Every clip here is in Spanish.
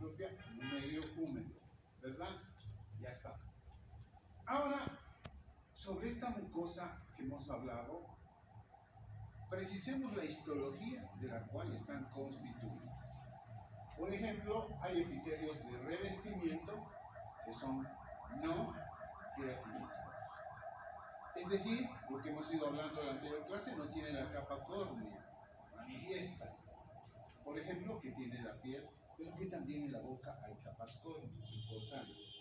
propia en un medio húmedo, ¿verdad? Ya está. Ahora, sobre esta mucosa que hemos hablado, precisemos la histología de la cual están constituidas. Por ejemplo, hay epitelios de revestimiento que son no queratinizados. Es decir, lo que hemos ido hablando en la anterior clase, no tiene la capa córnea, manifiesta. Por ejemplo, que tiene la piel, pero que también en la boca hay capas córneas importantes.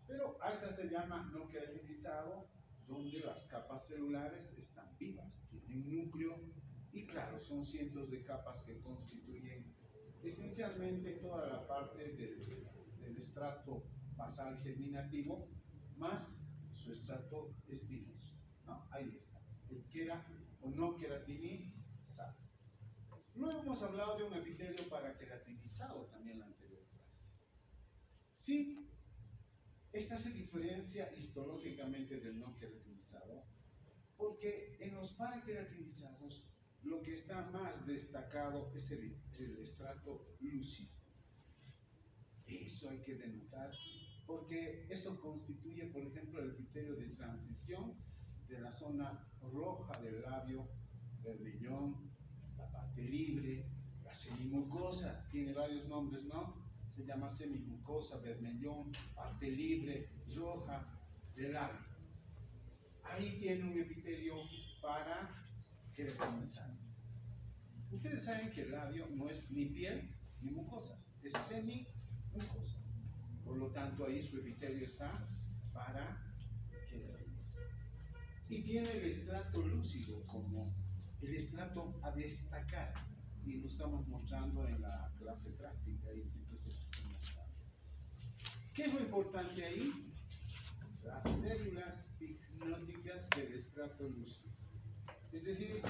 Pero a esta se llama no queratinizado, donde las capas celulares están vivas, tienen núcleo y claro, son cientos de capas que constituyen esencialmente toda la parte del estrato basal germinativo más su estrato espinoso, ¿no? Ahí está, el quera o no queratinizado. Luego hemos hablado de un epitelio paraqueratinizado también en la anterior clase. Sí, esta se diferencia histológicamente del no queratinizado porque en los paraqueratinizados lo que está más destacado es el estrato lúcido. Eso hay que denotar porque eso constituye, por ejemplo, el epitelio de transición de la zona roja del labio, vermellón, la parte libre, la semimucosa, tiene varios nombres, ¿no? Se llama semimucosa, vermellón, parte libre, roja del labio. Ahí tiene un epitelio para queratinizar. Ustedes saben que el labio no es ni piel ni mucosa, es semimucosa. Por lo tanto, ahí su epitelio está para queratinizar. Y tiene el estrato lúcido como el estrato a destacar. Y lo estamos mostrando en la clase práctica. Y siempre se está mostrando. ¿Qué es lo importante ahí? Las células picnóticas del estrato lúcido. Es decir,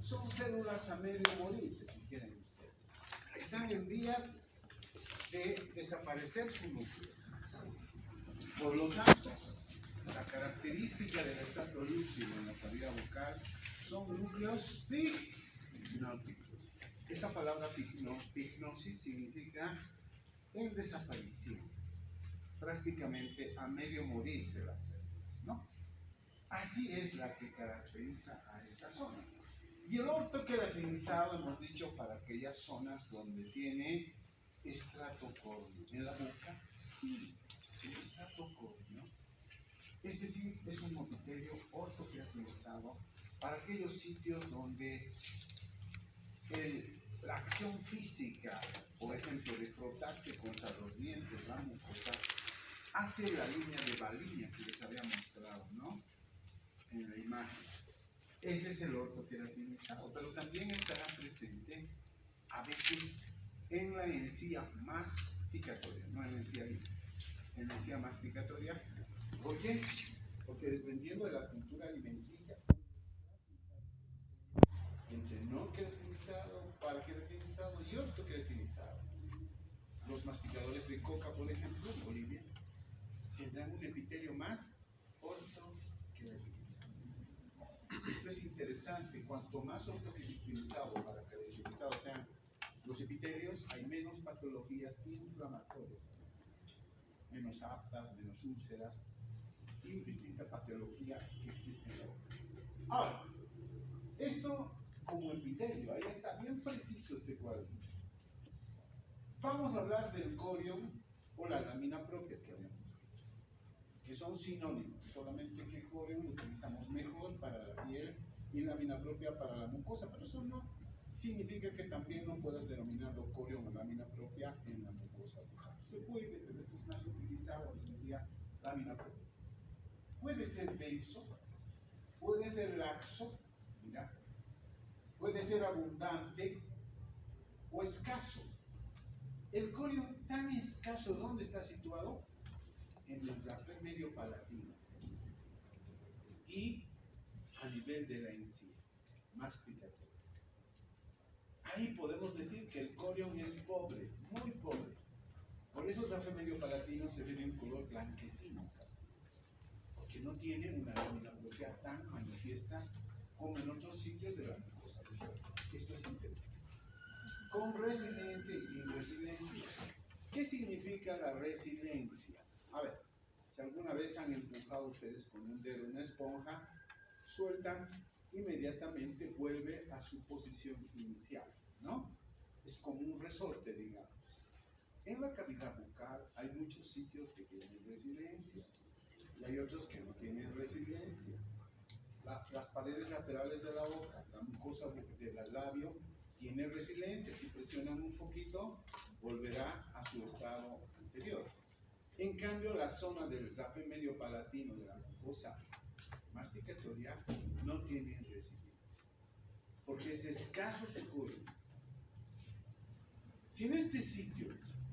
son células a medio morirse, si quieren ustedes. Están en vías de desaparecer su núcleo. Por lo tanto, la característica del estrato lúcido en la cavidad bucal son núcleos picnóticos. Esa palabra picnosis significa en desaparición, prácticamente a medio morirse las células, ¿no? Así es la que caracteriza a esta zona. Y el ortoqueratinizado hemos dicho para aquellas zonas donde tiene estrato córneo. En la boca, sí, el estrato córneo. Es decir, es un epitelio ortoqueratinizado para aquellos sitios donde la acción física, por ejemplo, de frotarse contra los dientes, la mucosa, hace la línea de Valiña que les había mostrado, ¿no? En la imagen. Ese es el ortoqueratinizado, pero también estará presente a veces en la encía masticatoria, no en la encía libre, en la encía masticatoria. ¿Por qué? Porque dependiendo de la cultura alimenticia, entre no queratinizado, paraqueratinizado y ortoqueratinizado. Los masticadores de coca, por ejemplo, en Bolivia, tendrán un epitelio más ortoqueratinizado. Esto es interesante, cuanto más ortoqueratinizado o paraqueratinizado sean los epitelios, hay menos patologías inflamatorias, menos aftas, menos úlceras y distinta patología que existe en la boca. Ahora, esto como epitelio, ahí está bien preciso este cuadro. Vamos a hablar del corion o la lámina propia que habíamos dicho, que son sinónimos, solamente que corion lo utilizamos mejor para la piel y lámina propia para la mucosa, pero eso no significa que también no puedas denominarlo corion o lámina propia en la mucosa bucal. Se puede, pero esto es más utilizado, les decía, lámina propia. Puede ser denso, puede ser laxo, mira, puede ser abundante o escaso. El corion tan escaso, ¿dónde está situado? En el zapé medio palatino y a nivel de la encía masticatoria. Ahí podemos decir que el corion es pobre, muy pobre. Por eso el zapé medio palatino se ve de un color blanquecino casi, porque no tiene una lámina propia tan manifiesta como en otros sitios de la mucosa bucal. Esto es interesante. Con resiliencia y sin resiliencia. ¿Qué significa la resiliencia? A ver, si alguna vez han empujado ustedes con un dedo una esponja, sueltan, inmediatamente vuelve a su posición inicial, ¿no? Es como un resorte, digamos. En la cavidad bucal hay muchos sitios que tienen resiliencia y hay otros que no tienen resiliencia. Las paredes laterales de la boca, la mucosa del labio, tiene resiliencia. Si presionan un poquito, volverá a su estado anterior. En cambio, la zona del zafe medio palatino de la mucosa masticatoria no tiene resiliencia, porque es escaso su cúrcuma. Si en este sitio,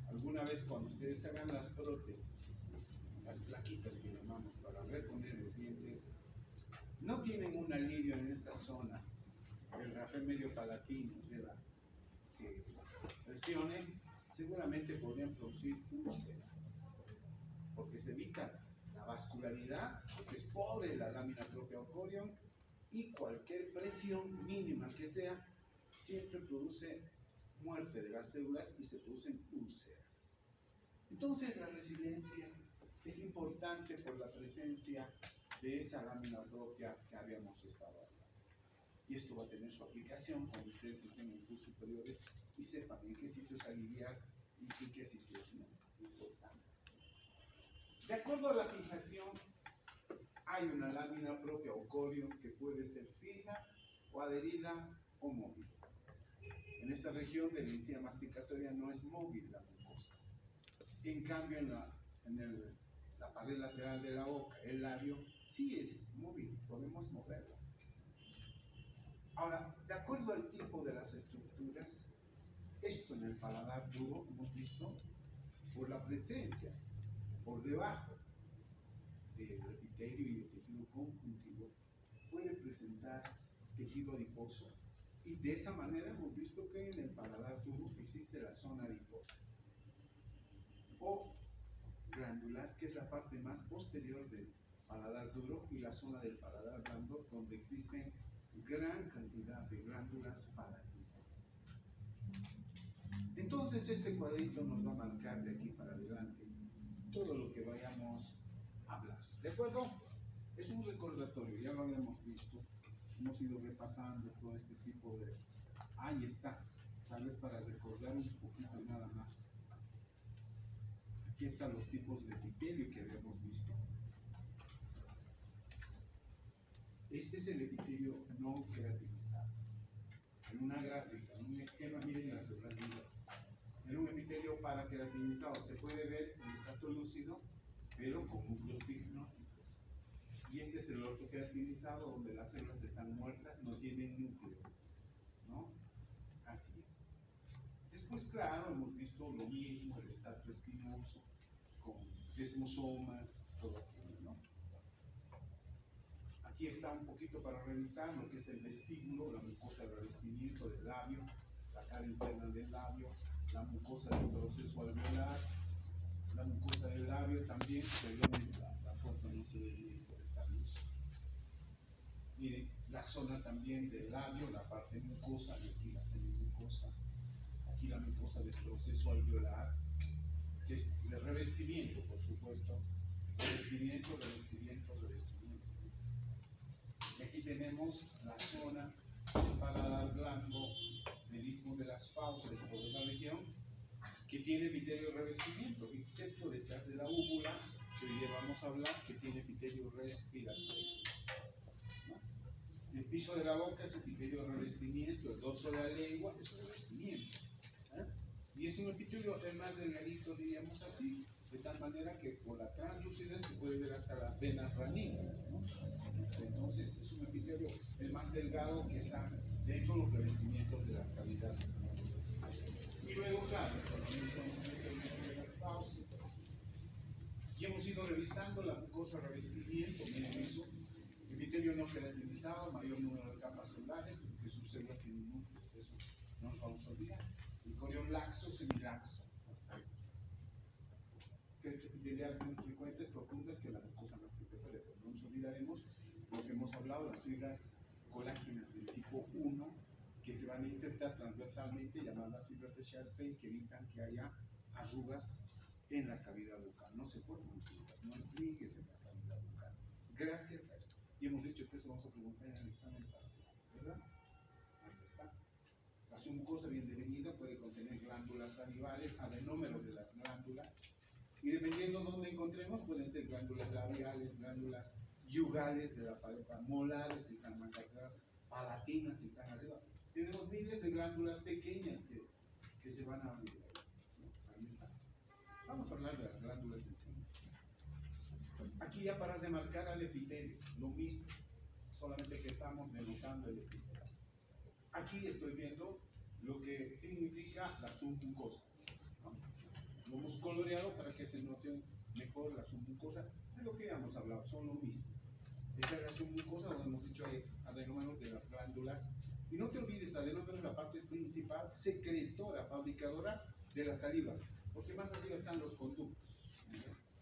alguna vez cuando ustedes hagan las prótesis, las plaquitas que llamamos para reponer los dientes, no tienen un alivio en esta zona del rafe medio palatino de la que presione, seguramente podrían producir úlceras, porque se evita la vascularidad, porque es pobre la lámina propia o corión, y cualquier presión mínima que sea, siempre produce muerte de las células y se producen úlceras. Entonces la resiliencia es importante por la presencia de esa lámina propia que habíamos estado hablando. Y esto va a tener su aplicación cuando ustedes estén en cursos superiores y sepan en qué sitios aliviar y en qué sitios no. Importante. De acuerdo a la fijación, hay una lámina propia o corión que puede ser fija o adherida o móvil. En esta región de la encía masticatoria no es móvil la mucosa. En cambio, en la pared lateral de la boca, el labio, sí es móvil, podemos moverlo. Ahora, de acuerdo al tipo de las estructuras, esto en el paladar duro, hemos visto, por la presencia, por debajo del epitelio y del tejido conjuntivo, puede presentar tejido adiposo. Y de esa manera hemos visto que en el paladar duro existe la zona adiposa. O glandular, que es la parte más posterior del paladar duro, y la zona del paladar blando, donde existen gran cantidad de glándulas palatinas. Entonces este cuadrito nos va a marcar de aquí para adelante todo lo que vayamos a hablar. ¿De acuerdo? Es un recordatorio, ya lo habíamos visto, hemos ido repasando todo este tipo de... Ahí está, tal vez para recordar un poquito nada más. Aquí están los tipos de epitelio que habíamos visto. Este es el epitelio no queratinizado. En una gráfica, en un esquema, miren las herramientas. En un epitelio paraqueratinizado se puede ver el estrato lúcido, pero con núcleos pignóticos. Y este es el ortoqueratinizado, donde las células están muertas, no tienen núcleo, ¿no? Así es. Después, claro, hemos visto lo mismo, el estrato espinoso, con desmosomas, todo aquello, ¿no? Aquí está un poquito para revisar lo que es el vestíbulo, la mucosa de revestimiento del labio, la cara interna del labio, la mucosa del proceso alveolar, la mucosa del labio también, perdonen, la foto no se ve bien por esta luz. Miren, la zona también del labio, la parte mucosa, y aquí la semimucosa, aquí la mucosa del proceso alveolar, que es de revestimiento, por supuesto, revestimiento, revestimiento, revestimiento. Y aquí tenemos la zona del paladar blando, del istmo de las fauces, por esa región, que tiene epitelio revestimiento, excepto detrás de la úvula, que hoy vamos a hablar, que tiene epitelio respiratorio. ¿No? El piso de la boca es epitelio revestimiento, el dorso de la lengua es revestimiento. Y es un epitelio más delgadito, diríamos así, de tal manera que por la translucidez se puede ver hasta las venas raninas, ¿no? Entonces es un epitelio el más delgado que está dentro de los revestimientos de la cavidad. Y luego, claro, de las fauces. Y hemos ido revisando la mucosa revestimiento, miren eso, epitelio no queratinizado, mayor número de capas celulares, porque sus células tienen núcleos, eso no nos vamos a olvidar. El corión laxo, semilaxo. Que es epiteliales muy frecuentes, profundas, que la mucosa masticatoria, pero no nos olvidaremos lo que hemos hablado, las fibras colágenas del tipo 1, que se van a insertar transversalmente, llamadas fibras de Sharpey, que evitan que haya arrugas en la cavidad bucal, no se forman arrugas, no hay pliegues en la cavidad bucal. Gracias a esto. Y hemos dicho que esto vamos a preguntar en el examen parcial, ¿verdad? Ahí está. La submucosa bien definida puede contener glándulas salivales, adenómeros de las glándulas, y dependiendo de dónde encontremos, pueden ser glándulas labiales, glándulas yugales de la paleta, molares si están más atrás, palatinas si están arriba. Tenemos miles de glándulas pequeñas que se van a abrir ahí, ¿no? Ahí está. Vamos a hablar de las glándulas del seno. Aquí ya para remarcar al epitelio, lo mismo, solamente que estamos denotando el epitelio. Aquí estoy viendo lo que significa la submucosa, ¿no? Lo hemos coloreado para que se note mejor la submucosa de lo que ya hemos hablado, son lo mismo. Esta es la submucosa donde hemos dicho hay adenómeros de las glándulas. Y no te olvides, adenómeros es la parte principal, secretora, fabricadora de la saliva, porque más arriba están los conductos.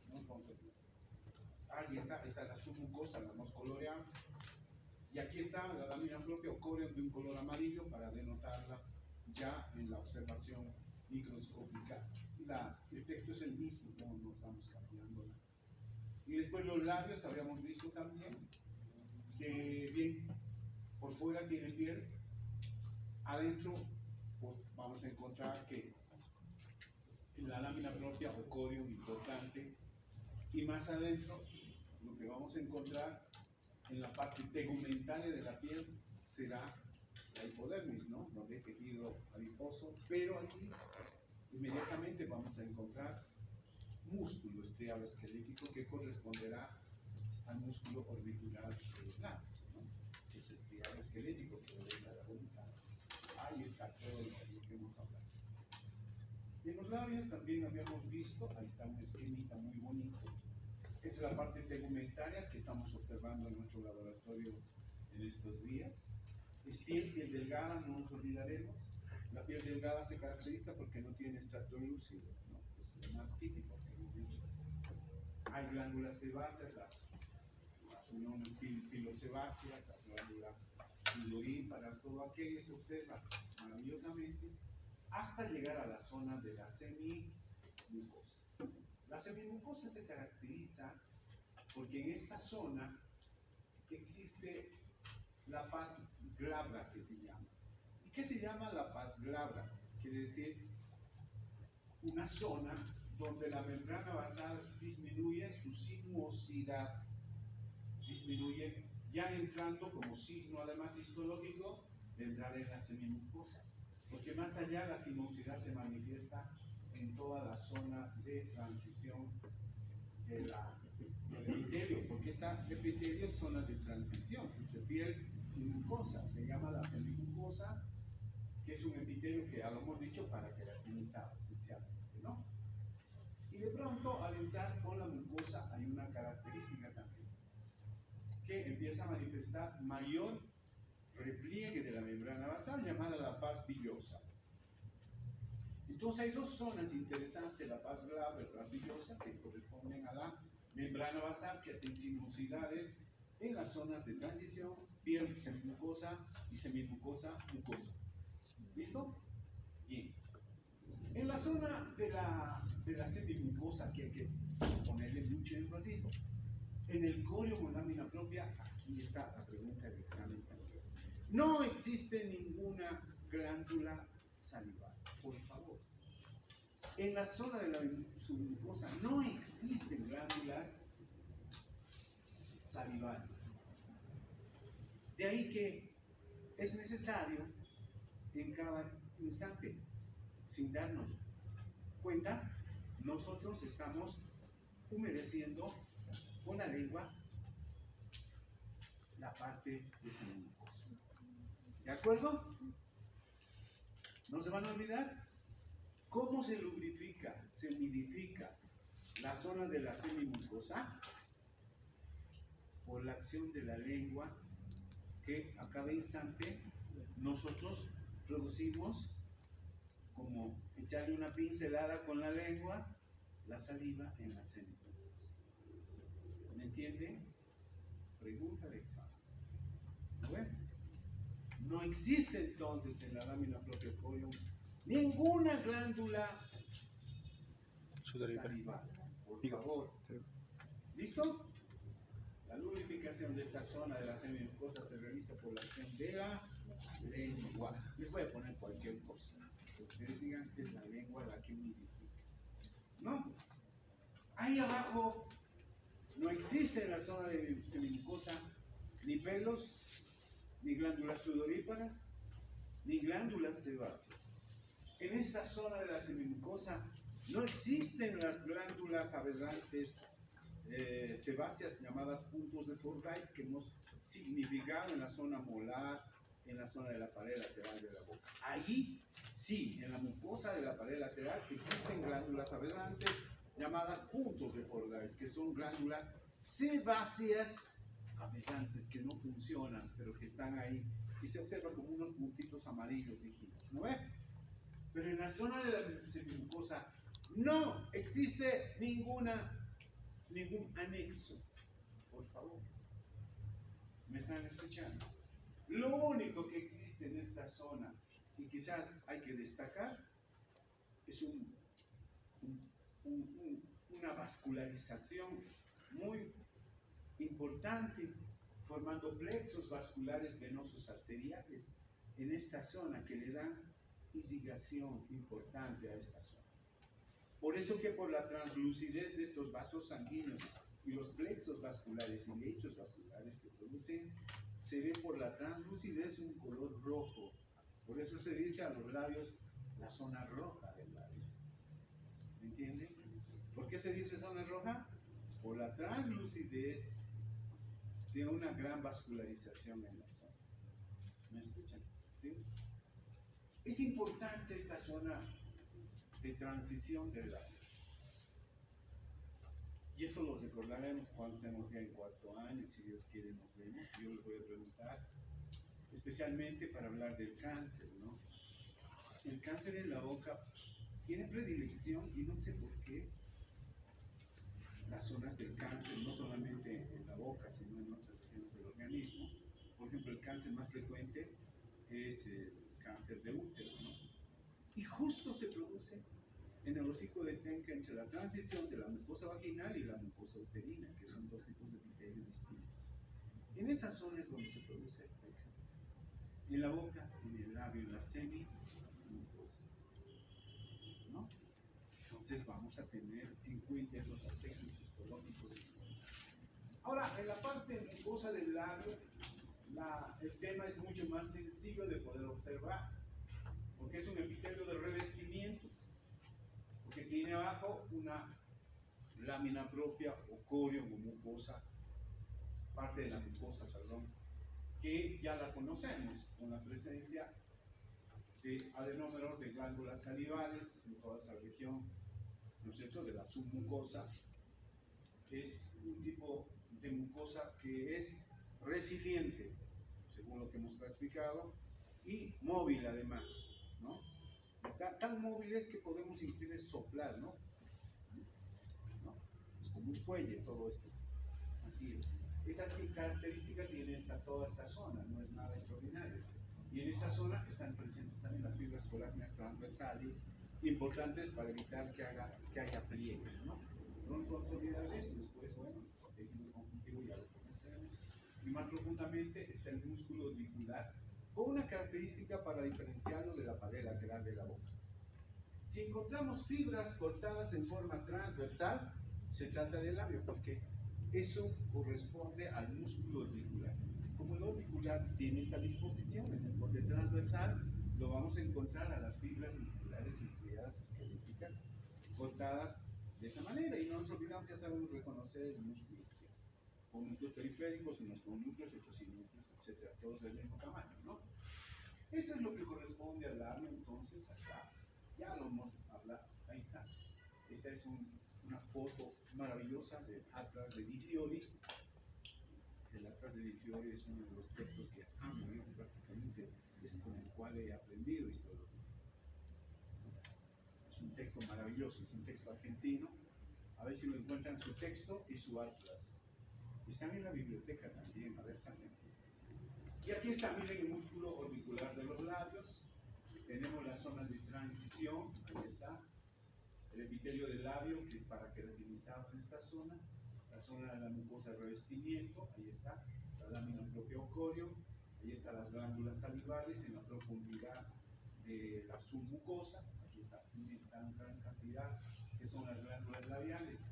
¿No? Ahí está la submucosa, la hemos coloreado. Y aquí está la lámina propia o coreo de un color amarillo para denotarla ya en la observación microscópica. El efecto es el mismo, no estamos cambiándola. Y después los labios, habíamos visto también que bien, por fuera tiene piel, adentro pues vamos a encontrar que en la lámina propia o coreo importante, y más adentro lo que vamos a encontrar en la parte tegumentaria de la piel será la hipodermis, ¿no? Donde hay tejido adiposo, pero aquí inmediatamente vamos a encontrar músculo estriado esquelético que corresponderá al músculo orbicular cerebral, ¿no? Que es estriado esquelético, que es a la voluntad. Ahí está todo lo que hemos hablado. En los labios también habíamos visto, ahí está un esquemita muy bonito. Esta es la parte tegumentaria que estamos observando en nuestro laboratorio en estos días. Es piel delgada, no nos olvidaremos. La piel delgada se caracteriza porque no tiene estrato lúcido, ¿no? Es lo más típico que hemos dicho. Hay glándulas sebáceas, las uniones pilosebáceas, las glándulas piloríparas, todo aquello se observa maravillosamente hasta llegar a la zona de la semimucosa. La semimucosa se caracteriza porque en esta zona existe la paz glabra, que se llama. ¿Y qué se llama la paz glabra? Quiere decir una zona donde la membrana basal disminuye su sinuosidad, disminuye, ya entrando como signo además histológico de entrar en la semimucosa, porque más allá la sinuosidad se manifiesta en toda la zona de transición del epitelio, porque esta epitelio es zona de transición entre piel y mucosa, se llama la semimucosa, que es un epitelio que ya lo hemos dicho para queratinizar esencialmente, ¿no? Y de pronto al entrar con la mucosa hay una característica también, que empieza a manifestar mayor repliegue de la membrana basal llamada la pars villosa. Entonces hay dos zonas interesantes, la pars glabra y la pars villosa, que corresponden a la membrana basal, que hacen sinuosidades en las zonas de transición, piel semimucosa y semimucosa mucosa. ¿Listo? Bien. En la zona de la semimucosa, que hay que ponerle mucho énfasis, en el coreo con lámina propia, aquí está la pregunta del examen. No existe ninguna glándula salival, por favor. En la zona de la submucosa no existen glándulas salivales. De ahí que es necesario en cada instante, sin darnos cuenta, nosotros estamos humedeciendo con la lengua la parte de semimucosa. ¿De acuerdo? No se van a olvidar. ¿Cómo se lubrifica, se humidifica la zona de la semimucosa? Por la acción de la lengua, que a cada instante nosotros producimos, como echarle una pincelada con la lengua, la saliva en la semimucosa. ¿Me entienden? Pregunta de examen. Bueno, no existe entonces en la lámina propiocoreum ninguna glándula salival. Por favor. ¿Listo? La lubrificación de esta zona de la semimucosa se realiza por la acción de la lengua. Les voy a poner cualquier cosa. Que ustedes digan que es la lengua la que lubrifica. ¿No? Ahí abajo no existe en la zona de semimucosa ni pelos, ni glándulas sudoríparas, ni glándulas sebáceas. En esta zona de la semimucosa no existen las glándulas aberrantes sebáceas llamadas puntos de Fordyce que hemos significado en la zona molar, en la zona de la pared lateral de la boca. Ahí sí, en la mucosa de la pared lateral existen glándulas aberrantes llamadas puntos de Fordyce, que son glándulas sebáceas aberrantes que no funcionan, pero que están ahí y se observan como unos puntitos amarillos dijimos, ¿no ve? Pero en la zona de la semimucosa no existe ningún anexo. Por favor, ¿me están escuchando? Lo único que existe en esta zona y quizás hay que destacar es una vascularización muy importante, formando plexos vasculares venosos arteriales en esta zona que le dan irrigación importante a esta zona. Por eso que por la translucidez de estos vasos sanguíneos y los plexos vasculares y lechos vasculares que producen, se ve por la translucidez un color rojo. Por eso se dice a los labios la zona roja del labio. ¿Me entienden? ¿Por qué se dice zona roja? Por la translucidez de una gran vascularización en la zona. ¿Me escuchan? ¿Sí? Es importante esta zona de transición del labio. Y eso lo recordaremos cuando estemos ya en cuarto año, si Dios quiere nos vemos. Yo les voy a preguntar, especialmente para hablar del cáncer, ¿no? El cáncer en la boca tiene predilección y no sé por qué las zonas del cáncer, no solamente en la boca, sino en otras regiones del organismo. Por ejemplo, el cáncer más frecuente es el cáncer de útero, ¿no? Y justo se produce en el hocico de Tenca entre la transición de la mucosa vaginal y la mucosa uterina, que son dos tipos de epitelio distintos. En esa zona es donde se produce el cáncer. En la boca, en el labio, en la semimucosa, ¿no? Entonces vamos a tener en cuenta los aspectos histológicos. Ahora, en la parte mucosa del labio, el tema es mucho más sencillo de poder observar, porque es un epitelio de revestimiento, porque tiene abajo una lámina propia o corio o mucosa, parte de la mucosa, perdón, que ya la conocemos con la presencia de adenómeros de glándulas salivales en toda esa región, ¿no es cierto?, de la submucosa. Es un tipo de mucosa que es resiliente, según lo que hemos clasificado, y móvil además, ¿no? Tan móvil es que podemos inclusive soplar, ¿no? Es como un fuelle todo esto. Así es. Esa característica tiene toda esta zona, no es nada extraordinario. Y en esta zona están presentes también las fibras colágenas transversales, importantes para evitar que haya pliegues, ¿no? Pronto vamos a olvidar de eso, después, bueno, el tejido conjuntivo ya lo conocemos. Y más profundamente está el músculo orbicular, con una característica para diferenciarlo de la pared lateral de la boca. Si encontramos fibras cortadas en forma transversal, se trata del labio, porque eso corresponde al músculo orbicular. Como el orbicular tiene esta disposición en el borde transversal, lo vamos a encontrar a las fibras musculares estriadas esqueléticas cortadas de esa manera. Y no nos olvidamos que ya sabemos reconocer el músculo, ¿sí? Con núcleos periféricos, unos con núcleos, otros sin núcleos, etc. Todos del mismo tamaño, ¿no? Eso es lo que corresponde al labio. Entonces, acá ya lo hemos hablado. Ahí está. Esta es una foto maravillosa del Atlas de Di Fiori. El Atlas de Di Fiori es uno de los textos que amo, ¿no? Prácticamente es con el cual he aprendido historia. Es un texto maravilloso, es un texto argentino. A ver si lo encuentran su texto y su Atlas. Están en la biblioteca también, a ver, salen. Y aquí está, miren, el músculo orbicular de los labios. Tenemos las zonas de transición, ahí está. El epitelio del labio, que es para queratinizado en esta zona. La zona de la mucosa de revestimiento, ahí está. La lámina propiocoreo, ahí están las glándulas salivales en la profundidad de la submucosa. Aquí está, en gran cantidad, que son las glándulas labiales.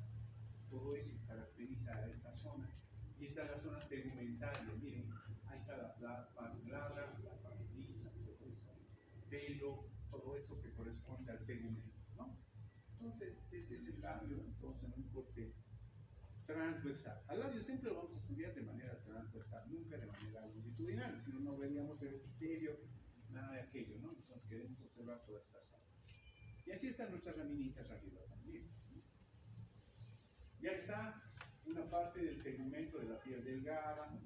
Todo eso caracteriza a esta zona. Y está la zona tegumentaria, miren, ahí está la paz glabra, la paz lisa, todo eso, pelo, todo eso que corresponde al tegumento, ¿no? Entonces, este es el labio, entonces, un corte transversal. Al labio siempre lo vamos a estudiar de manera transversal, nunca de manera longitudinal, si no, no veríamos el epitelio, nada de aquello, ¿no? Entonces, queremos observar toda esta zona. Y así están nuestras laminitas arriba también. Ya está una parte del tegumento de la piel delgada.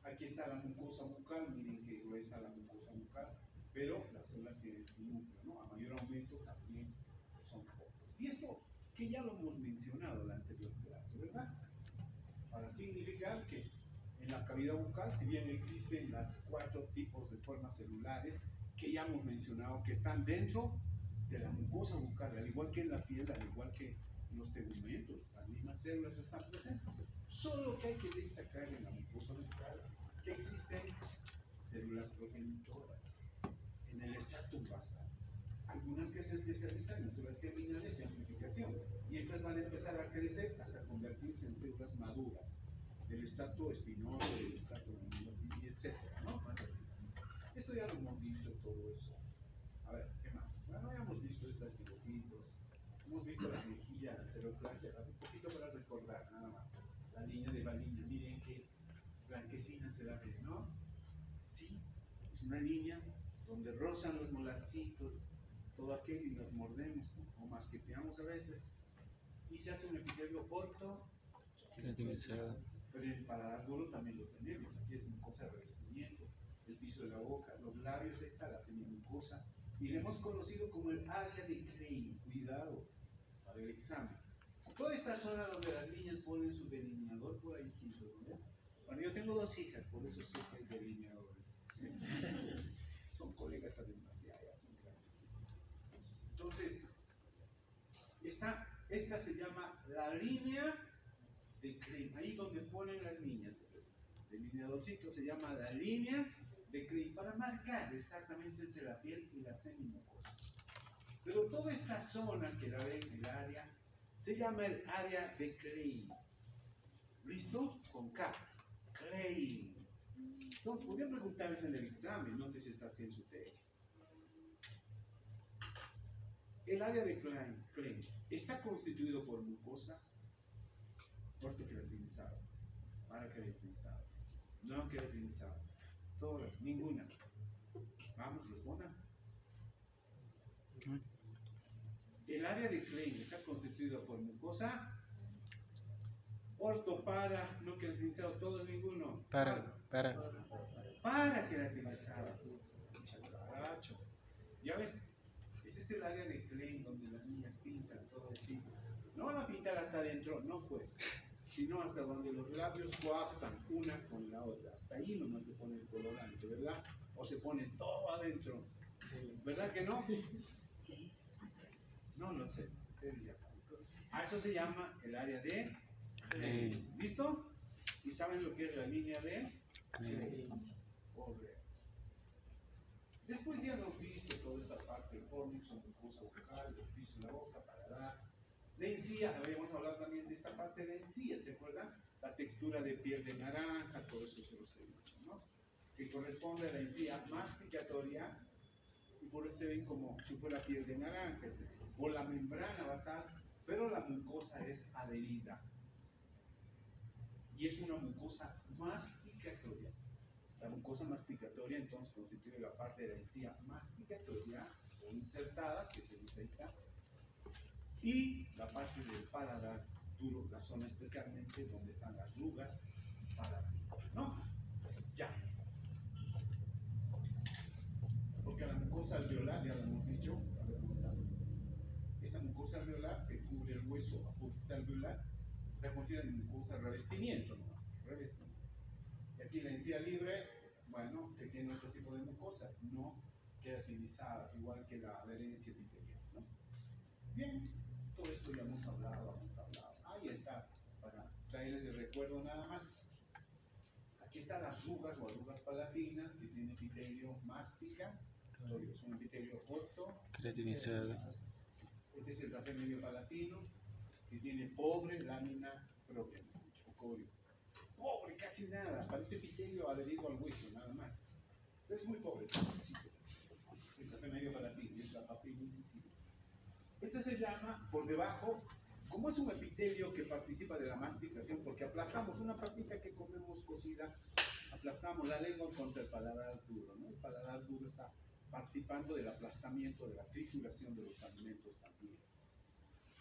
Aquí está la mucosa bucal, miren que gruesa la mucosa bucal, pero las células tienen su núcleo, ¿no? A mayor aumento también son focos. Y esto que ya lo hemos mencionado en la anterior clase, ¿verdad? Para significar que en la cavidad bucal, si bien existen las 4 tipos de formas celulares que ya hemos mencionado, que están dentro de la mucosa bucal, al igual que en la piel, al igual que en los tegumentos, las mismas células están presentes. Solo que hay que destacar en la mucosa bucal que existen células progenitoras en el estratum basal. Algunas que se especializan en células germinales de amplificación, y estas van a empezar a crecer hasta convertirse en células maduras del estrato espinoso, del estrato y etcétera, ¿no? Esto ya lo hemos visto todo eso. A ver, ¿qué más? Bueno, ya hemos visto estos dibujitos, hemos visto la mejilla en la anterior clase, un poquito para recordar, nada más. La línea de Valiña, miren que blanquecina se la ve, ¿no? Sí, es una línea donde rozan los molarcitos, todo aquello, y nos mordemos o masqueteamos a veces, y se hace un epitelio corto, pero el paladar duro también lo tenemos. Aquí es mucosa de revestimiento, el piso de la boca, los labios, está la semimucosa, y le hemos conocido como el área de Klein. Cuidado para el examen. Toda esta zona donde las niñas ponen su delineador, por ahí sí, ¿no? Bueno, yo tengo 2 hijas, por eso sé que hay delineadores. Son colegas además, ya son grandes. Entonces, esta se llama la línea de Klein. Ahí donde ponen las niñas, el delineadorcito se llama la línea de Klein, para marcar exactamente entre la piel y la semimucosa. Pero toda esta zona que la ven, el área, se llama el área de Klein. ¿Listo? Con K. Klein. Entonces, podrían preguntarse en el examen, no sé si está así en su texto. El área de Klein está constituido por mucosa ortoqueratinizada, paraqueratinizada, no queratinizada, todas, ninguna. Vamos, respondan. El área de Klein está constituido por mucosa orto, para, no queratinizado, todos, ninguno. Para queratinizada. Ya ves, ese es el área de Klein donde las niñas pintan todo el tiempo. No van a pintar hasta adentro, no pues, sino hasta donde los labios coaptan una con la otra. Hasta ahí nomás se pone el colorante, ¿verdad? O se pone todo adentro. ¿Verdad que no? No, no sé. Ustedes ya saben. A eso se llama el área de Klein. ¿Listo? ¿Y saben lo que es la línea de Klein? Después ya hemos visto toda esta parte, el fornix, mucosa bucal, el piso de la boca, paladar, la encía. Habíamos hablado también de esta parte de la encía, ¿se acuerdan? La textura de piel de naranja, todo eso se los he dicho, ¿no? Que corresponde a la encía masticatoria, y por eso se ven como si fuera piel de naranja, o la membrana basal, pero la mucosa es adherida. Y es una mucosa masticatoria. La mucosa masticatoria entonces constituye la parte de la encía masticatoria o insertada, que se dice ahí está, y la parte del paladar duro, la zona especialmente donde están las rugas paladíticas, ¿no? Ya. Porque la mucosa alveolar, ya lo hemos dicho, a ver, comenzamos. Esta mucosa alveolar que cubre el hueso apófice alveolar está constituida en mucosa revestimiento, ¿no? Revestimiento. Y aquí la encía libre, bueno, que tiene otro tipo de mucosa, no queratinizada, igual que la adherencia epitelial, ¿no? Bien, Todo esto ya hemos hablado. Ahí está, para traerles el recuerdo nada más. Aquí están las rugas o arrugas palatinas que tiene epitelio mástica, es un epitelio corto. Creatinizado. Este es el café medio palatino, que tiene pobre lámina propia, o corio. Pobre, casi nada, parece epitelio adherido al hueso, nada más. Pero es muy pobre, es sencillo. El café medio palatino, y es la papilla incisiva. Este se llama, por debajo, como es un epitelio que participa de la masticación, porque aplastamos una patita que comemos cocida, aplastamos la lengua contra el paladar duro, ¿no? El paladar duro está participando del aplastamiento, de la trituración de los alimentos también.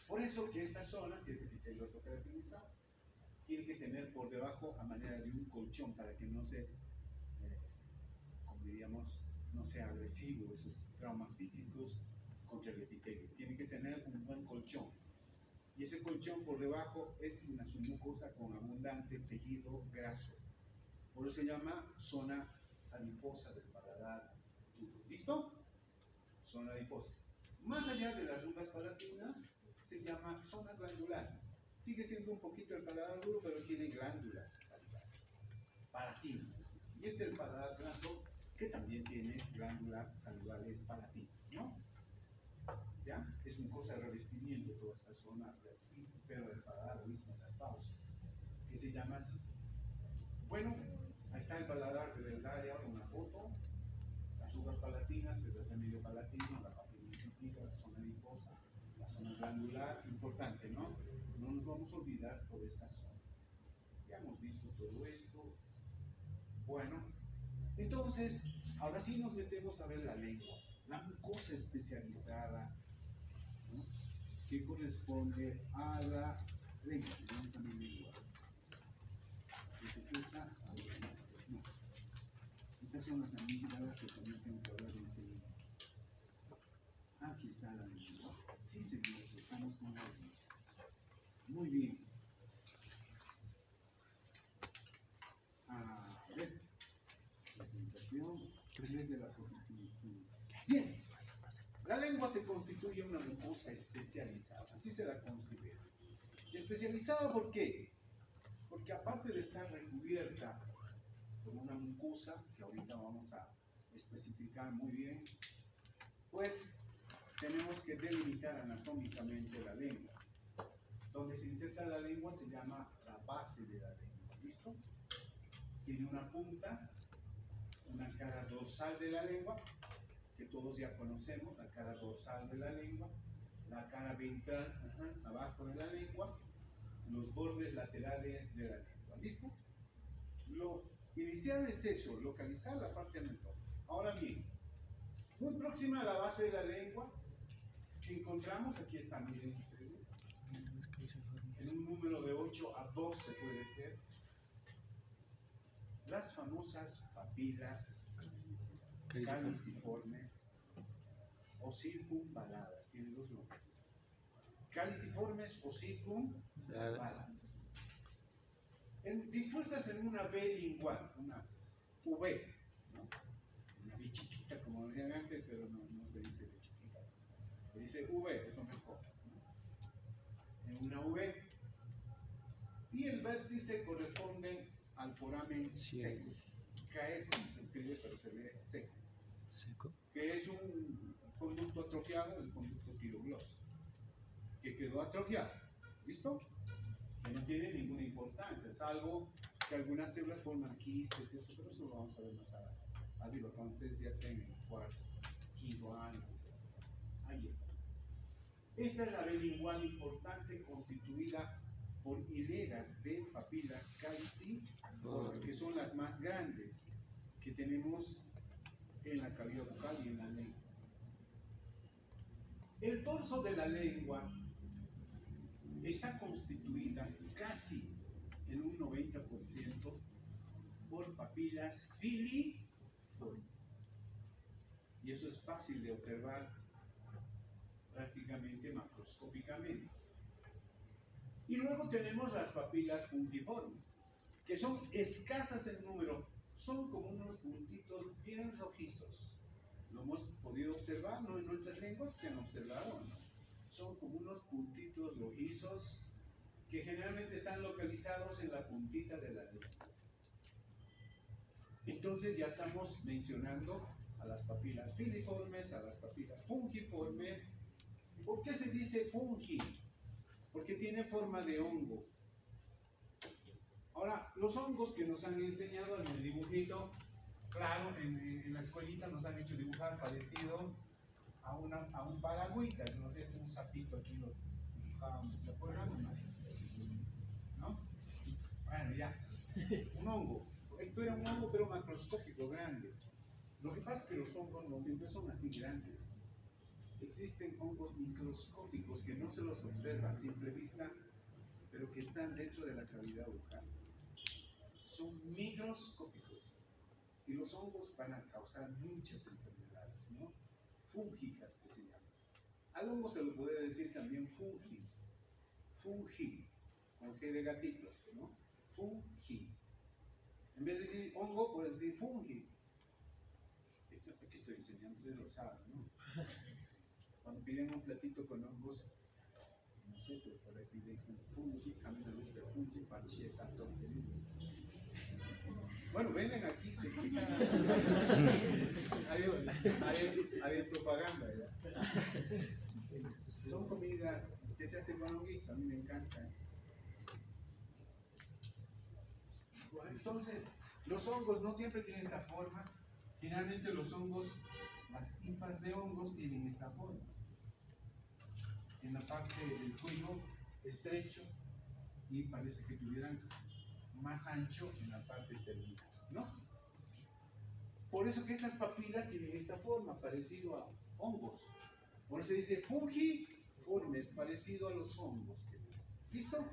Por eso que esta zona, si es epitelio autocaracterizado, tiene que tener por debajo a manera de un colchón para que no se, como diríamos, no sea agresivo esos traumas físicos contra el epitelio. Tiene que tener un buen colchón. Y ese colchón por debajo es una submucosa con abundante tejido graso. Por eso se llama zona adiposa del paladar duro. ¿Listo? Zona adiposa. Más allá de las rugas palatinas, se llama zona glandular. Sigue siendo un poquito el paladar duro, pero tiene glándulas salivares, palatinas. Y este es el paladar blando, que también tiene glándulas salivares palatinas, ¿no? ¿Ya? Es una cosa de revestimiento todas estas zonas del pero del paladar mismo, de las fauces, que se llama así. Bueno, ahí está el paladar de Delgaya, una foto, las rugas palatinas, el café medio palatino, la papilla incisiva, la zona adiposa, la zona glandular, importante, ¿no? No nos vamos a olvidar por esta zona. Ya hemos visto todo esto. Bueno, entonces, ahora sí nos metemos a ver la lengua, la mucosa especializada, ¿no? Que corresponde a la lengua. Vamos a mi lengua. Entonces, no. Estas son las amígdalas que también tengo que hablar enseguida. Aquí está la lengua. Sí, señores, estamos con la lengua. Muy bien. A ver, presentación desde la posición. Bien, la lengua se constituye una mucosa especializada, así se la considera. ¿Especializada por qué? Porque aparte de estar recubierta por una mucosa, que ahorita vamos a especificar muy bien, pues tenemos que delimitar anatómicamente la lengua. Donde se inserta la lengua se llama la base de la lengua, ¿listo? Tiene una punta, una cara dorsal de la lengua, que todos ya conocemos, la cara dorsal de la lengua, la cara ventral, abajo de la lengua, los bordes laterales de la lengua, ¿listo? Lo inicial es eso, localizar la parte anatómica. Ahora bien, muy próxima a la base de la lengua, encontramos, aquí está, miren ustedes, en un número de 8 a 12 puede ser, las famosas papilas caliciformes o circunvaladas, tiene dos nombres. Caliciformes o circunvaladas. Dispuestas en una V lingual, una V, ¿no? Una V chiquita, como decían antes, pero no se dice V chiquita. Se dice V, es lo mejor, ¿no? En una V. Y el vértice corresponde al foramen seco. Cae como se escribe, pero se lee seco. Seco. Que es un conducto atrofiado, el conducto tirogloso, que quedó atrofiado. ¿Listo? Que no tiene ninguna importancia, salvo que algunas células forman quistes, eso, pero eso lo vamos a ver más adelante. Así lo cuando ustedes ya estén en el cuarto, quinto año, etc. Ahí está. Esta es la bilingual importante constituida por hileras de papilas caliciformes, que son las más grandes que tenemos en la cavidad bucal y en la lengua. El dorso de la lengua está constituida casi en un 90% por papilas filiformes. Y eso es fácil de observar prácticamente macroscópicamente. Y luego tenemos las papilas puntiformes, que son escasas en número, son como unos puntitos bien rojizos. Lo hemos podido observar, ¿no? En nuestras lenguas se han observado, ¿no? son como unos puntitos rojizos que generalmente están localizados en la puntita de la lengua. Entonces ya estamos mencionando a las papilas filiformes, a las papilas fungiformes. ¿Por qué se dice fungi? Porque tiene forma de hongo. Ahora, los hongos que nos han enseñado en el dibujito, claro, en la escuelita nos han hecho dibujar parecido a un paragüita, ¿no es cierto? Un sapito aquí lo dibujábamos, ¿se acuerdan? ¿No? Bueno, ya. Un hongo. Esto era un hongo pero macroscópico, grande. Lo que pasa es que los hongos no siempre son así grandes. Existen hongos microscópicos que no se los observa a simple vista, pero que están dentro de la cavidad bucal. Son microscópicos. Y los hongos van a causar muchas enfermedades, ¿no? Fúngicas que se llaman. Al hongo se lo puede decir también fungi. Fungi, con G de gatito, ¿no? Fungi. En vez de decir hongo, puedes decir fungi. Esto que estoy enseñando, ustedes lo saben, ¿no? Cuando piden un platito con hongos, no sé, pero por ahí piden un fungi, a mí me gusta el fungi, pancetta, tortellini. Bueno, venden aquí, se quitan. Hay propaganda, ¿ya? Son comidas que se hacen con honguito, a mí me encanta eso. Bueno, entonces, los hongos no siempre tienen esta forma. Generalmente los hongos, las hifas de hongos tienen esta forma. En la parte del cuello estrecho y parece que tuvieran más ancho en la parte terminal, ¿no? Por eso que estas papilas tienen esta forma, parecido a hongos. Por eso se dice fungiformes, parecido a los hongos que dicen. ¿Listo?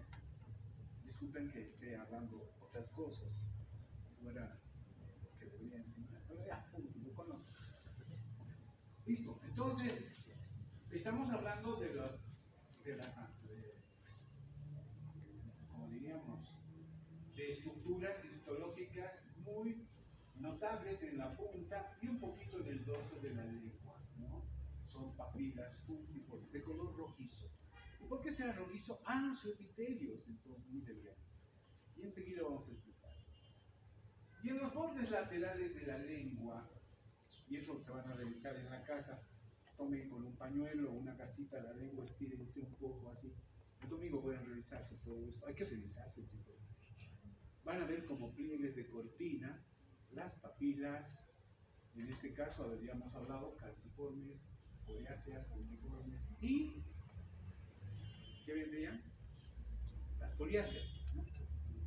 Disculpen que esté hablando otras cosas fuera que debería enseñar, pero ya, fungi, lo conocen. Listo, entonces estamos hablando de las como diríamos, de estructuras histológicas muy notables en la punta y un poquito en el dorso de la lengua, ¿no? Son papilas fungiformes de color rojizo. ¿Y por qué será rojizo? Ah, su epitelio es entonces muy delgado. Y enseguida vamos a explicar. Y en los bordes laterales de la lengua, y eso se van a revisar en la casa, tomen con un pañuelo o una casita la lengua, estírense un poco así. El domingo pueden revisarse todo esto. Hay que revisarse, chicos. Van a ver como pliegues de cortina las papilas, en este caso habríamos hablado calciformes, foliáceas, fungiformes y ¿qué vendrían? Las foliáceas, ¿no?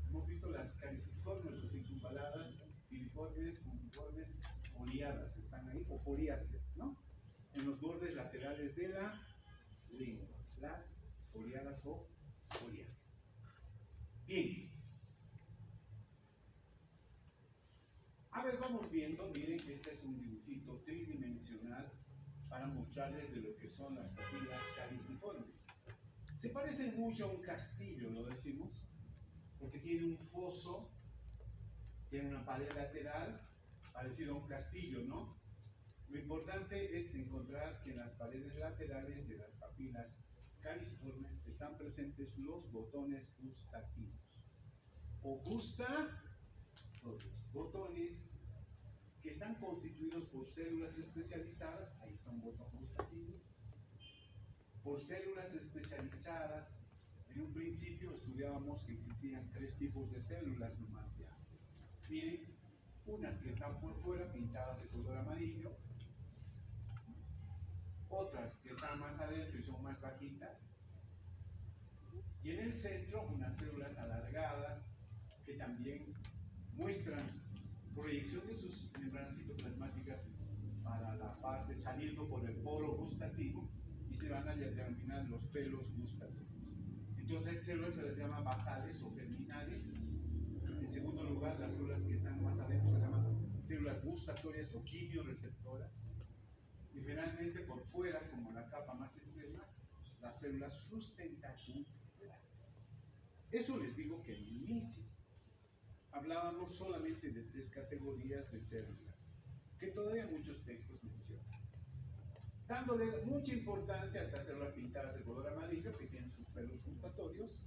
Hemos visto las calciformes o circunvaladas, filiformes, fungiformes, foliadas están ahí, o foliáceas, ¿no? En los bordes laterales de la lengua, las foliadas o foliáceas. Bien. A ver, vamos viendo, miren que este es un dibujito tridimensional para mostrarles de lo que son las papilas caliciformes. Se parecen mucho a un castillo, lo decimos, porque tiene un foso, tiene una pared lateral, parecido a un castillo, ¿no? Lo importante es encontrar que en las paredes laterales de las papilas caliciformes están presentes los botones gustativos. O gusta, los botones que están constituidos por células especializadas, ahí está un botón gustativo, por células especializadas. En un principio estudiábamos que existían 3 tipos de células nomás ya. Miren, unas que están por fuera pintadas de color amarillo, otras que están más adentro y son más bajitas, y en el centro unas células alargadas que también muestran proyección de sus membranas citoplasmáticas para la parte saliendo por el poro gustativo y se van a determinar los pelos gustativos. Entonces, células se les llama basales o terminales. En segundo lugar, las células que están más adentro se llaman células gustatorias o quimioreceptoras. Y finalmente, por fuera, como la capa más externa, las células sustentaculares. Eso les digo que al inicio hablábamos solamente de 3 categorías de células, que todavía muchos textos mencionan. dándole mucha importancia hasta hacerlas pintadas de color amarillo, que tienen sus pelos gustatorios,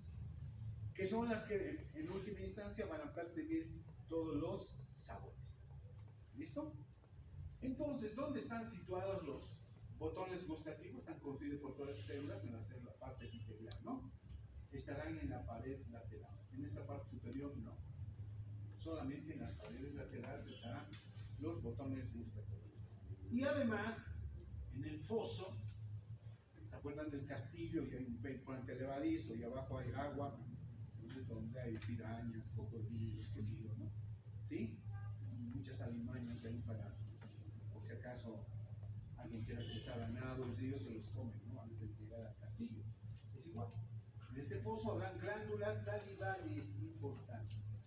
que son las que en última instancia van a percibir todos los sabores. ¿Listo? Entonces, ¿dónde están situados los botones gustativos? Están constituidos por todas las células en la parte epitelial, ¿no? Estarán en la pared lateral. En esta parte superior no. Solamente en las paredes laterales estarán los botones gustatorios. Y además, en el foso, ¿se acuerdan del castillo? Y hay un puente levadizo y abajo hay agua, no sé, donde hay pirañas, cocodrilos, qué sé yo, ¿no? ¿Sí? Y muchas alimañas ahí para, por si acaso alguien quiera cruzar a nado, ellos se los comen, ¿no? Antes de llegar al castillo. Es igual. En este foso habrán glándulas salivales importantes.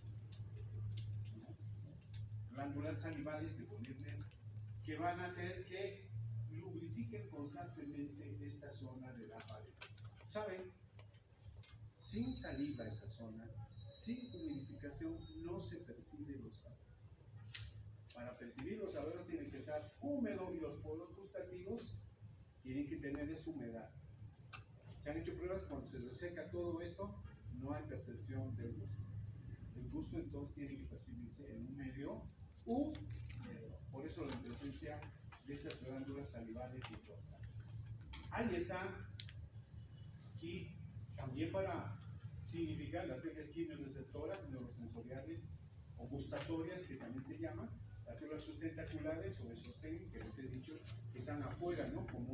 Glándulas salivales de ponerle, que van a hacer que lubrifiquen constantemente esta zona de la pared. ¿Saben? Sin saliva esa zona, sin humidificación, no se perciben los sabores. Para percibir los sabores tienen que estar húmedo y los polos gustativos tienen que tener esa humedad. Se han hecho pruebas cuando se reseca todo esto, no hay percepción del gusto. El gusto entonces tiene que percibirse en un medio húmedo. Por eso la presencia de estas glándulas salivales importantes. Ahí está. Aquí también para significar las células quimiorreceptoras, neurosensoriales o gustatorias, que también se llaman, las células sustentaculares o de sostén, que les he dicho, que están afuera, ¿no? Como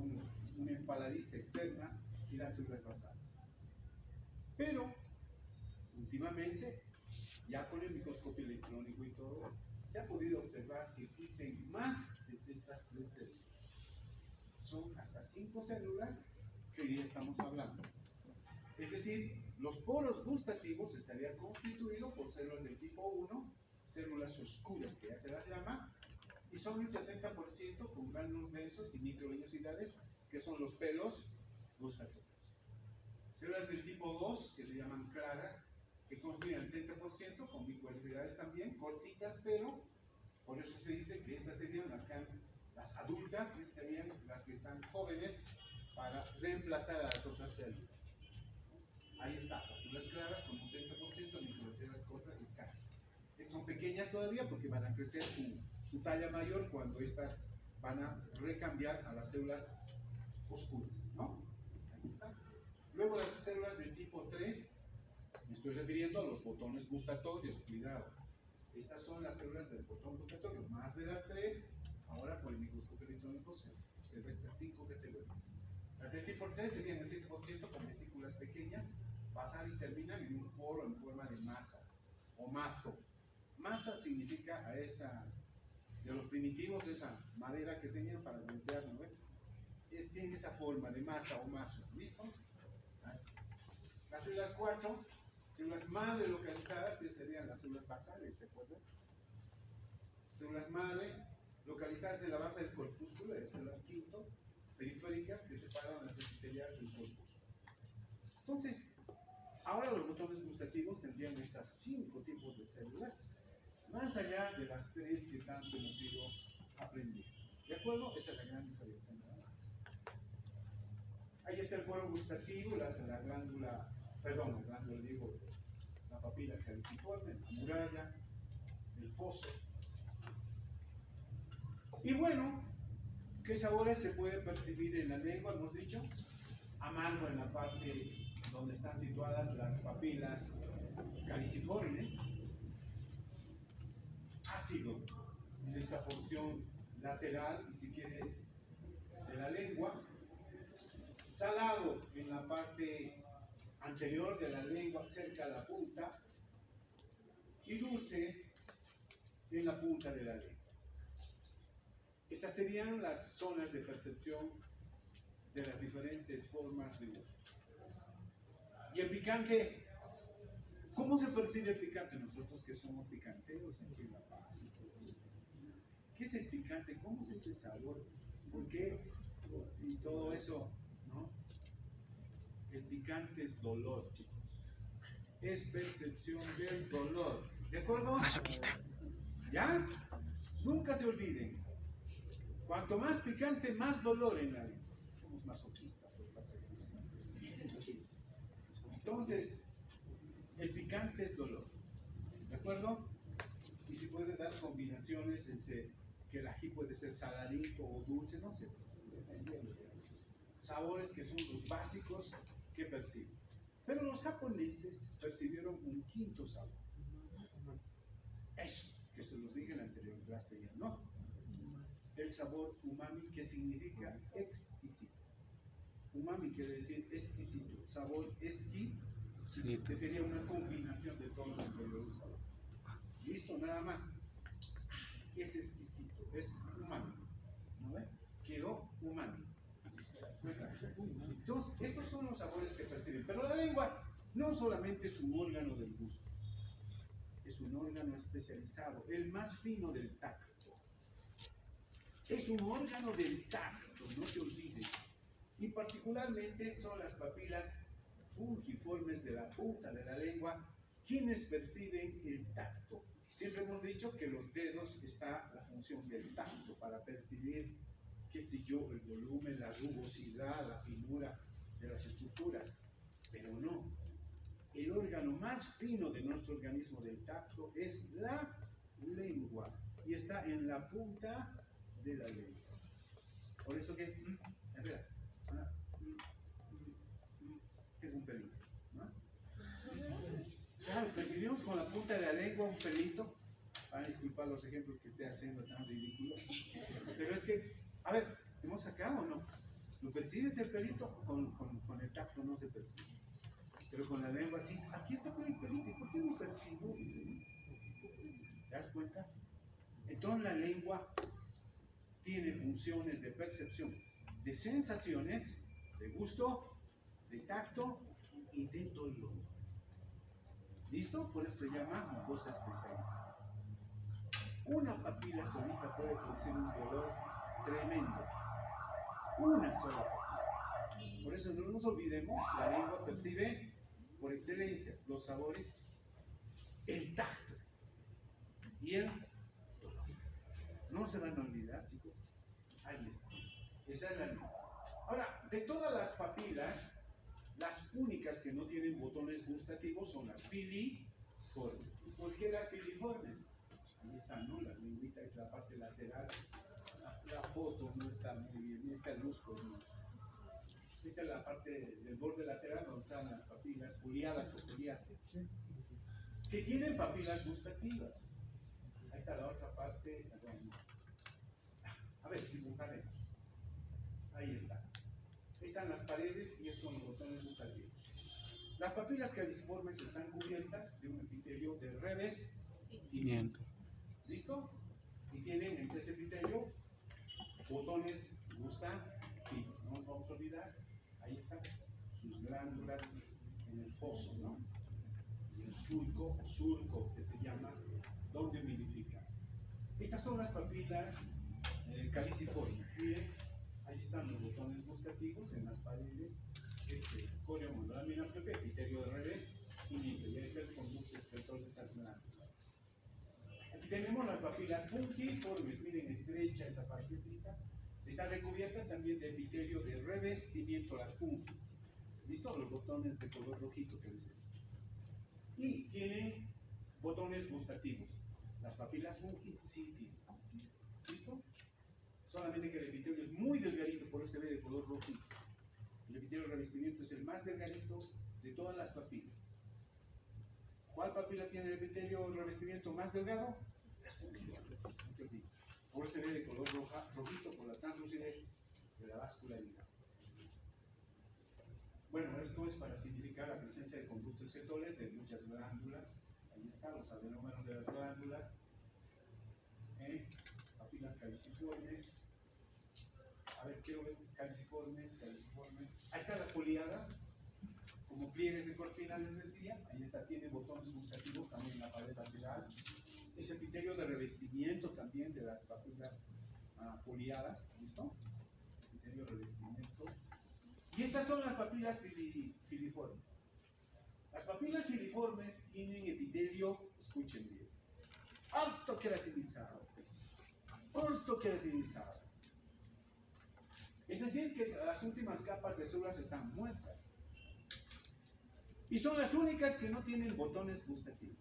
una empaladiza externa, y las células basales. Pero, últimamente, ya con el microscopio electrónico y todo, se ha podido observar que existen más de estas 3 células. Son hasta 5 células que hoy día estamos hablando. Es decir, los poros gustativos estarían constituidos por células del tipo 1, células oscuras que ya se las llama, y son el 60% con gránulos densos y microvellosidades, que son los pelos gustatorios. Células del tipo 2, que se llaman claras, que constituyen el 30% con microvellosidades también, cortitas, pero por eso se dice que estas serían las adultas, y estas serían las que están jóvenes para reemplazar a las otras células. Ahí está, las células claras con un 30%, microvellosidades cortas y escasas. Estas son pequeñas todavía porque van a crecer su talla mayor cuando estas van a recambiar a las células oscuras, ¿no? Ahí está. Luego las células del tipo 3, me estoy refiriendo a los botones gustatorios, cuidado. Estas son las células del botón gustatorio, más de las 3, ahora por el microscopio electrónico se observa estas 5 categorías. Las del tipo 3 serían el 7% con vesículas pequeñas, pasan y terminan en un poro en forma de masa o mazo. Masa significa a esa, de los primitivos, de esa madera que tenían para golpear, ¿no? Tiene esa forma de masa o mazo, ¿listo? Las células 4, células madre localizadas, serían las células basales, ¿se acuerdan? Células madre localizadas en la base del corpúsculo, de células quinto, periféricas que separan las epiteliales del corpúsculo. Entonces, ahora los botones gustativos tendrían estas 5 tipos de células, más allá de las 3 que tanto hemos ido aprendiendo. ¿De acuerdo? Esa es la gran diferencia nada más. Ahí está el poro gustativo, la glándula, digo, la papila caliciforme, la muralla, el foso. Y bueno, ¿qué sabores se puede percibir en la lengua? Hemos dicho, amargo en la parte donde están situadas las papilas caliciformes, ácido en esta porción lateral y si quieres de la lengua, salado en la parte anterior de la lengua cerca a la punta y dulce en la punta de la lengua. Estas serían las zonas de percepción de las diferentes formas de gusto. Y el picante, ¿cómo se percibe el picante? Nosotros que somos picanteros aquí en La Paz y todo eso. ¿Qué es el picante? ¿Cómo es ese sabor? ¿Por qué? Y todo eso, ¿no? El picante es dolor, chicos. Es percepción del dolor. ¿De acuerdo? Masoquista. ¿Ya? Nunca se olviden. Cuanto más picante, más dolor en la lengua. Somos masoquistas, pues pasa. Entonces, el picante es dolor. ¿De acuerdo? Y se puede dar combinaciones entre que el ají puede ser saladito o dulce, no sé. Sabores que son los básicos que perciben. Pero los japoneses percibieron un quinto sabor. Eso, que se los dije en la anterior clase ya, ¿no? El sabor umami, que significa exquisito. Umami quiere decir exquisito, sabor exquisito, que sería una combinación de todos los anteriores sabores. Listo, nada más. Es exquisito, es umami. ¿No ve? Quedó umami. Entonces, estos son los sabores que perciben. Pero la lengua no solamente es un órgano del gusto, es un órgano especializado, el más fino del tacto. Es un órgano del tacto, no te olvides. Y particularmente son las papilas fungiformes de la punta de la lengua quienes perciben el tacto. Siempre hemos dicho que los dedos está la función del tacto para percibir, qué sé yo, el volumen, la rugosidad, la finura de las estructuras. Pero no. El órgano más fino de nuestro organismo del tacto es la lengua y está en la punta de la lengua. Por eso que, espera, es un pelito, ¿no? Claro, percibimos con la punta de la lengua un pelito. Van a disculpar los ejemplos que esté haciendo tan ridículos. Pero es que, a ver, ¿hemos sacado o no? ¿Lo percibes el pelito? Con el tacto no se percibe. Pero con la lengua sí. Aquí está con el pelito. ¿Por qué no percibo? ¿Te das cuenta? Entonces la lengua tiene funciones de percepción, de sensaciones, de gusto, de tacto y de dolor. ¿Listo? Por eso se llama mucosa especializada. Una papila solita puede producir un dolor tremendo. Una sola papila. Por eso no nos olvidemos, la lengua percibe por excelencia los sabores, el tacto y el dolor. No se van a olvidar, chicos. Ahí está. Esa es la lengua. Ahora, de todas las papilas, las únicas que no tienen botones gustativos son las filiformes. ¿Por qué las filiformes? Ahí están, ¿no? La lengüita es la parte lateral. La foto no está muy bien. Esta luz, pues no. Esta es la parte del borde lateral donde están las papilas foliadas o foliáceas, que tienen papilas gustativas. Ahí está la otra parte. A ver, dibujaremos. Ahí está. Están las paredes y esos son los botones gustativos. Las papilas caliciformes están cubiertas de un epitelio de revestimiento. ¿Listo? Y tienen entre ese epitelio botones gustativos. No nos vamos a olvidar. Ahí están sus glándulas en el foso, ¿no? El surco que se llama, donde humidifica. Estas son las papilas caliciformes. Miren, ahí están los botones gustativos en las paredes. Coreomonolamina propia, epitelio de revestimiento. Y ahí está el conducto excretor de esas glándulas. Aquí tenemos las papilas fungiformes. Miren, estrecha esa partecita. Está recubierta también de epitelio de revestimiento, las fungi. ¿Listo? Los botones de color rojito que dicen. Y tienen botones gustativos. Las papilas fungi sí tienen. ¿Sí? ¿Listo? Solamente que el epitelio es muy delgadito, por eso se ve de color rojito. El epitelio de revestimiento es el más delgadito de todas las papilas. ¿Cuál papila tiene el epitelio de revestimiento más delgado? Las fungiformes. No te olvides. Por eso se ve de color rojito por la translucidez de la vascularidad. Bueno, esto es para significar la presencia de conductos excretores de muchas glándulas. Ahí están los adenómeros de las glándulas. Papilas caliciformes. A ver, quiero ver caliciformes. Ahí están las foliadas, como pliegues de cortina les decía. Ahí está, tiene botones gustativos también en la pared lateral. Ese epitelio de revestimiento también de las papilas foliadas. ¿Listo? Epitelio de revestimiento. Y estas son las papilas filiformes. Las papilas filiformes tienen epitelio, escuchen bien, ortoqueratinizado. Es decir, que las últimas capas de células están muertas. Y son las únicas que no tienen botones gustativos.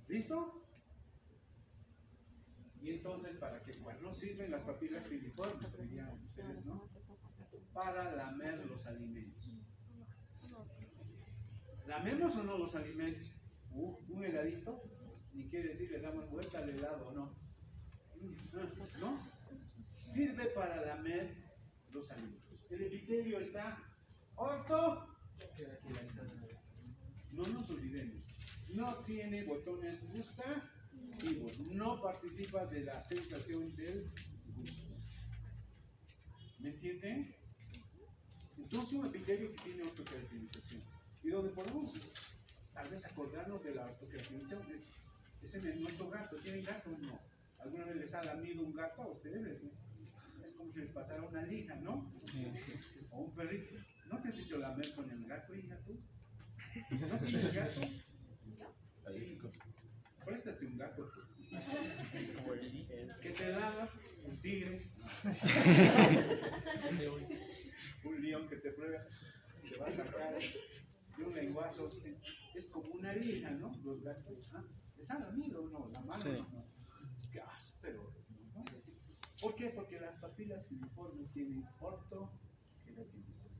¿Listo? Y entonces, ¿para qué? Bueno, sirven las papilas filiformes, dirían ustedes, ¿no? Para lamer los alimentos. ¿Lamemos o no los alimentos? Un heladito, ni quiere decir le damos vuelta al helado, ¿no? ¿No? Sirve para lamer los alimentos. El epitelio está orto. No nos olvidemos, no tiene botones gustativos, no participa de la sensación del gusto. ¿Me entienden? Entonces un epitelio que tiene ortocaracterización. Y donde podemos tal vez acordarnos de la ortocaracterización es en nuestro gato. ¿Tienen gato o no? ¿Alguna vez les ha lamido un gato a ustedes? Es como si les pasara una lija, ¿no? O un perrito. ¿No te has hecho lamer con el gato, hija, tú? ¿No tienes gato? Sí. Préstate un gato, pues. ¿Qué te lava? Un tigre. Un león que te prueba. Te va a sacar de un lenguazo. Es como una lija, ¿no? Los gatos. ¿Ah? ¿Les han lamido o no? La mano sí. No. Qué áspero. ¿No? ¿Por qué? Porque las papilas filiformes tienen ortoqueratinización.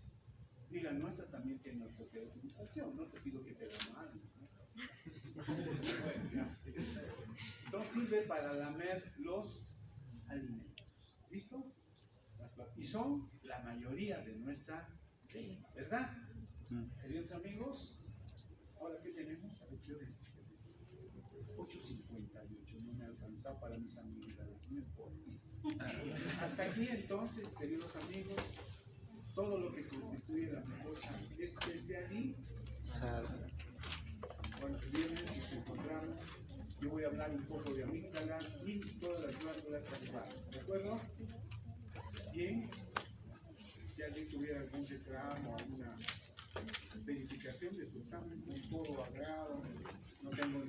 Y la nuestra también tiene ortoqueratinización. No te pido que te la mames, ¿no? Entonces sirve para lamer los alimentos. ¿Listo? Y son la mayoría de nuestra vida, ¿verdad? Queridos amigos, ahora ¿qué tenemos? A ver, 8:58, no me ha alcanzado para mis amigos, no importa. Hasta aquí entonces, queridos amigos, todo lo que constituye la mucosa especializada. Bueno, el viernes nos encontramos. Yo voy a hablar un poco de amígdalas y todas las glándulas salivares, ¿de acuerdo? Bien, si alguien tuviera algún reclamo, alguna verificación de su examen, con todo agrado, no tengo